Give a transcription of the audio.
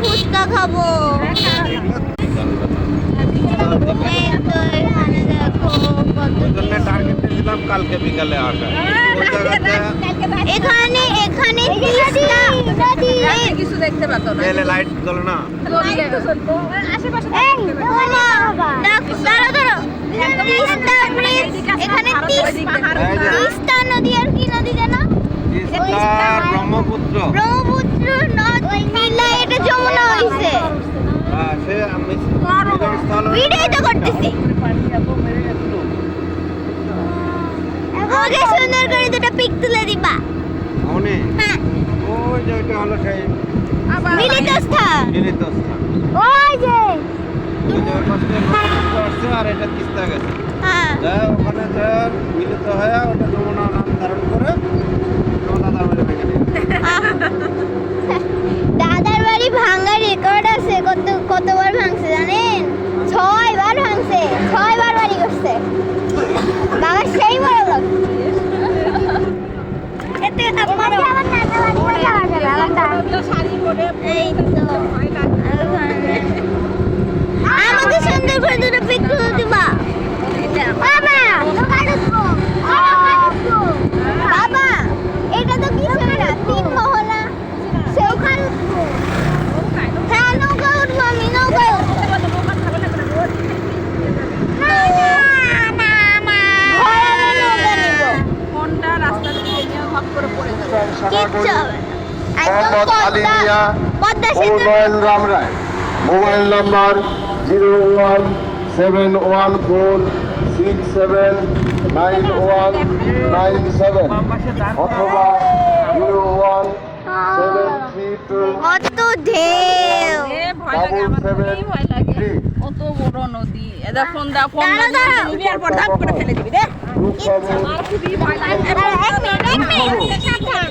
ফুচকা খাবো। এই তো এখানে দেখো কত টার্গেট দিলাম কালকে বিকালে আসা। এখানে কিছু দেখতে পাতো না। লাইট জ্বলে না। এখানে তিস্তা নদী আর কি নদী জানো? ব্রহ্মপুত্র নদী মিলা এটা যমুনা হইছে। সে আমি ভিডিও তো করতেছি। ওকে সুন্দর করে দুটো পিক তুলে দিবা। মনে হ্যাঁ ওই যে ওইটা হলো সেই মিলিত স্থান। মিলিত স্থান। ওই যে ওই যে পাশে ব্রহ্মপুত্র আসছে আর এটা তিস্তা গেছে। হ্যাঁ যা ওখানে যা মিলিত হয়ে ওটা যমুনা নাম ধারণ করে দাদার বাড়ি ভেঙে দিল। দাদার বাড়ি ভাঙার রেকর্ড আছে। কতবার ভাঙছে জানেন? 6 বার ভাঙছে। 6 বার বাড়ি করছে বাবা। সেই বড় লোক। এতে আমার এই তো আমাকে সুন্দর করে দুটো পিক তুলে দিবা। বাবা বাবা এটা তো কিছু না, 3 মহলা। সেইখানে হ্যাঁ নৌকা উঠবো আমি। নৌকায় মোহাম্মদ আলী মিয়া, উন্নয়ন রাম রায়। মোবাইল নাম্বার 01771679197 অথবা 01732 কত ঢেউ। কত বড় নদী। এদা ফোন নিবি আর পর ধাপ করে ফেলে দিবি রে। কিচ্ছু। আমার খুবই ভয় লাগে। এক মিনিট সাবধান।